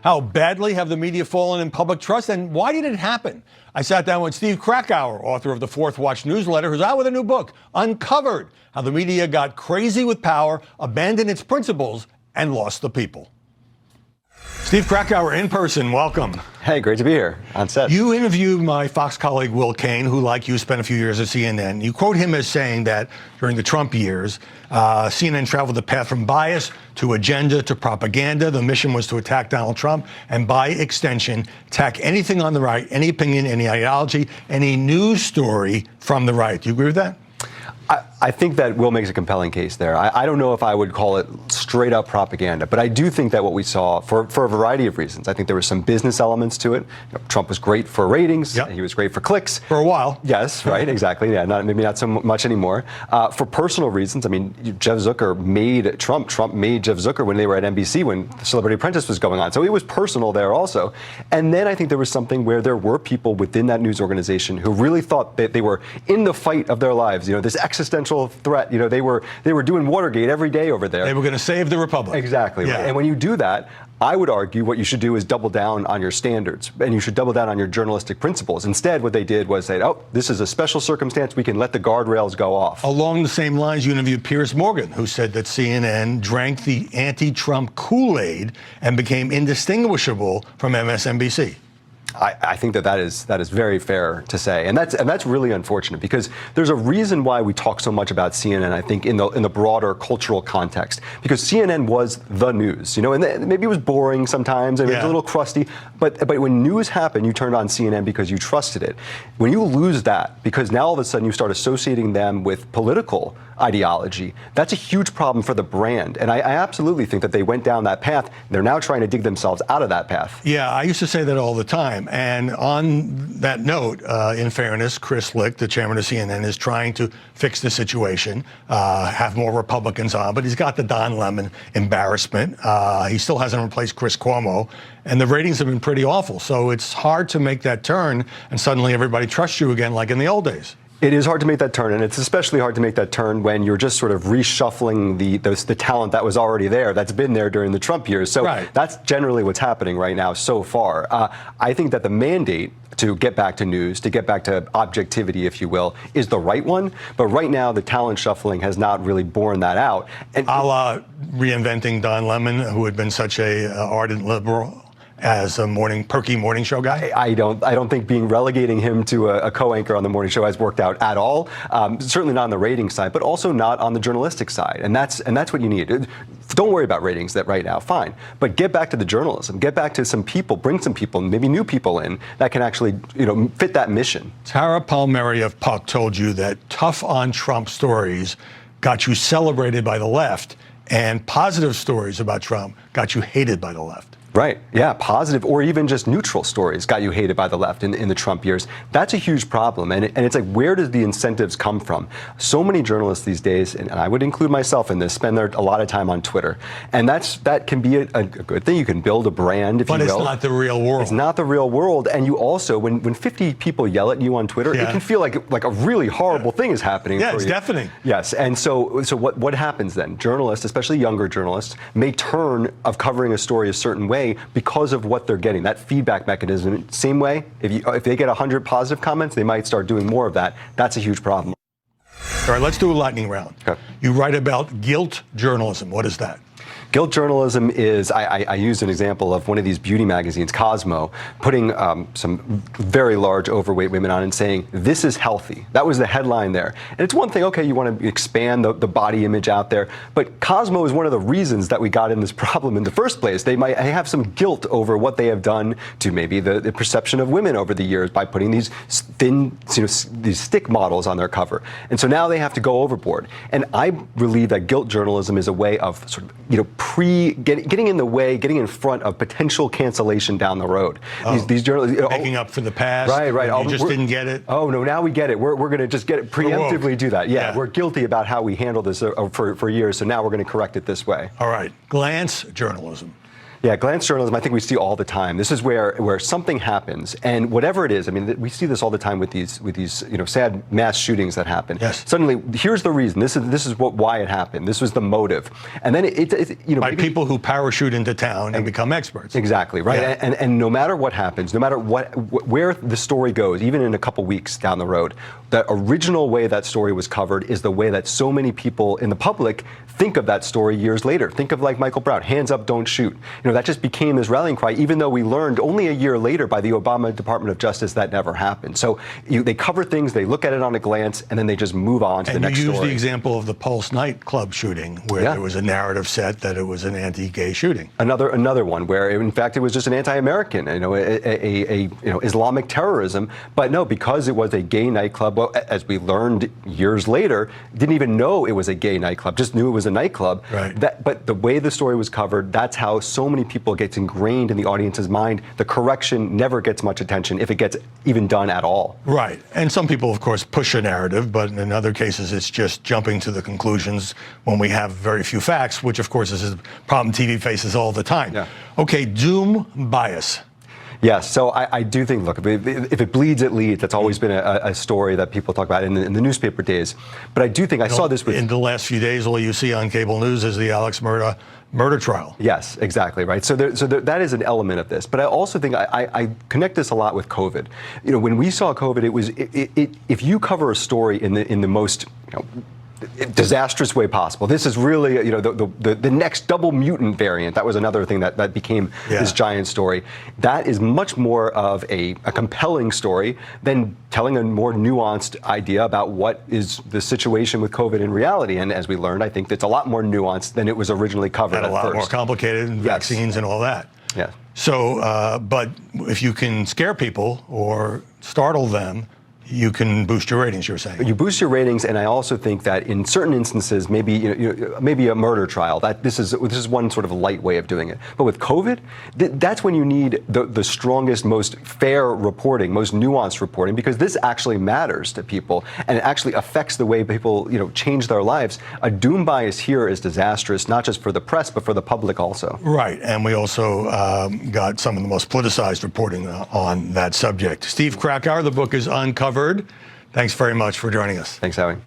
How badly have the media fallen in public trust, and why did it happen? I sat down with Steve Krakauer, author of the Fourth Watch newsletter, who's out with a new book, Uncovered: How the Media Got Crazy with Power, Abandoned Its Principles, and Lost the People. Steve Krakauer, in person, welcome. Hey, great to be here on set. You interviewed my Fox colleague, Will Cain, who, like you, spent a few years at CNN. You quote him as saying that during the Trump years, CNN traveled the path from bias to agenda to propaganda. The mission was to attack Donald Trump and, by extension, attack anything on the right, any opinion, any ideology, any news story from the right. Do you agree with that? I think that Will makes a compelling case there. I don't know if I would call it straight up propaganda, but I do think that what we saw, for a variety of reasons, I think there were some business elements to it. Trump was great for ratings. Yep. He was great for clicks. For a while. Yes, right, exactly. Yeah, maybe not so much anymore. For personal reasons, I mean, Jeff Zucker made Trump. Trump made Jeff Zucker when they were at NBC, when the Celebrity Apprentice was going on. So it was personal there also. And then I think there was something where there were people within that news organization who really thought that they were in the fight of their lives. You know, this existential threat. You know, they were doing Watergate every day over there. They were going to save the republic. Exactly. Yeah. Right. And when you do that, I would argue what you should do is double down on your standards, and you should double down on your journalistic principles. Instead, what they did was say, oh, this is a special circumstance. We can let the guardrails go off. Along the same lines, you interviewed Piers Morgan, who said that CNN drank the anti-Trump Kool-Aid and became indistinguishable from MSNBC. I think that is very fair to say, and that's really unfortunate, because there's a reason why we talk so much about CNN. I think in the broader cultural context, because CNN was the news, you know, and maybe it was boring sometimes, and it was a little crusty, but when news happened, you turned on CNN because you trusted it. When you lose that, because now all of a sudden you start associating them with political ideology, that's a huge problem for the brand. And I absolutely think that they went down that path. They're now trying to dig themselves out of that path. Yeah, I used to say that all the time. And on that note, in fairness, Chris Licht, the chairman of CNN, is trying to fix the situation, have more Republicans on, but he's got the Don Lemon embarrassment. He still hasn't replaced Chris Cuomo, and the ratings have been pretty awful. So it's hard to make that turn, and suddenly everybody trusts you again like in the old days. It is hard to make that turn, and it's especially hard to make that turn when you're just sort of reshuffling the talent that was already there, that's been there during the Trump years. So that's generally what's happening right now so far. I think that the mandate to get back to news, to get back to objectivity, if you will, is the right one. But right now, the talent shuffling has not really borne that out. And a la reinventing Don Lemon, who had been such a ardent liberal, as a perky morning show guy? I don't think relegating him to a co-anchor on the morning show has worked out at all. Certainly not on the ratings side, but also not on the journalistic side. And that's what you need. Don't worry about ratings right now, fine. But get back to the journalism. Get back to some people, bring some people, maybe new people in that can actually, fit that mission. Tara Palmieri of Puck told you that tough on Trump stories got you celebrated by the left, and positive stories about Trump got you hated by the left. Right. Yeah. Positive or even just neutral stories got you hated by the left in the Trump years. That's a huge problem. And it's like, where does the incentives come from? So many journalists these days, and I would include myself in this, spend a lot of time on Twitter. And that can be a good thing. You can build a brand, if you will. But it's not the real world. It's not the real world. And you also, when 50 people yell at you on Twitter, it can feel like a really horrible thing is happening for you. Yeah, it's deafening. Yes. And so what happens then? Journalists, especially younger journalists, may turn of covering a story a certain way because of what they're getting, that feedback mechanism. Same way, if they get 100 positive comments, they might start doing more of that. That's a huge problem. All right, let's do a lightning round. Okay. You write about guilt journalism. What is that? Guilt journalism is, I used an example of one of these beauty magazines, Cosmo, putting some very large overweight women on and saying, this is healthy. That was the headline there. And it's one thing, okay, you want to expand the body image out there, but Cosmo is one of the reasons that we got in this problem in the first place. They might have some guilt over what they have done to maybe the perception of women over the years by putting these thin, these stick models on their cover. And so now they have to go overboard. And I believe that guilt journalism is a way of sort of, getting in the way, getting in front of potential cancellation down the road. These journalists making up for the past. Right. You just didn't get it. Oh no, now we get it. We're going to just get it preemptively do that. Yeah, we're guilty about how we handled this for years. So now we're going to correct it this way. All right, glance journalism. Yeah, glance journalism, I think we see all the time. This is where something happens, and whatever it is, I mean, we see this all the time with these sad mass shootings that happen. Yes. Suddenly, here's the reason. This is why it happened. This was the motive, and then by people who parachute into town and become experts. Exactly right. Yeah. And no matter what happens, no matter where the story goes, even in a couple weeks down the road, the original way that story was covered is the way that so many people in the public think of that story years later. Think of like Michael Brown, hands up, don't shoot. That just became this rallying cry, even though we learned only a year later by the Obama Department of Justice that never happened. So they cover things, they look at it on a glance, and then they just move on to the next story. And you used the example of the Pulse nightclub shooting, where there was a narrative set that it was an anti-gay shooting. Another one where, in fact, it was just an anti-American, Islamic terrorism. But no, because it was a gay nightclub, well, as we learned years later, didn't even know it was a gay nightclub, just knew it was a nightclub. Right. But the way the story was covered, that's how so many people gets ingrained in the audience's mind. The correction never gets much attention, if it gets even done at all. Right. And some people, of course, push a narrative, but in other cases, it's just jumping to the conclusions when we have very few facts, which, of course, is a problem TV faces all the time. Yeah. Okay, doom bias. Yes, so I do think, look, if it bleeds, it leads. That's always been a story that people talk about in the newspaper days. But I do think I saw this with... In the last few days, all you see on cable news is the Alex murder trial. Yes, exactly, right. So that is an element of this. But I also think I connect this a lot with COVID. When we saw COVID, if you cover a story in the most... disastrous way possible. This is really, the next double mutant variant. That was another thing that became this giant story. That is much more of a compelling story than telling a more nuanced idea about what is the situation with COVID in reality. And as we learned, I think it's a lot more nuanced than it was originally covered at first. And a lot more complicated, and vaccines and all that. Yeah. So, but if you can scare people or startle them, you can boost your ratings, you're saying. You boost your ratings, and I also think that in certain instances, maybe maybe a murder trial, that this is one sort of light way of doing it. But with COVID, that's when you need the strongest, most fair reporting, most nuanced reporting, because this actually matters to people, and it actually affects the way people change their lives. A doom bias here is disastrous, not just for the press, but for the public also. Right, and we also got some of the most politicized reporting on that subject. Steve Krakauer, the book is Uncovered. Thanks very much for joining us. Thanks, Howie.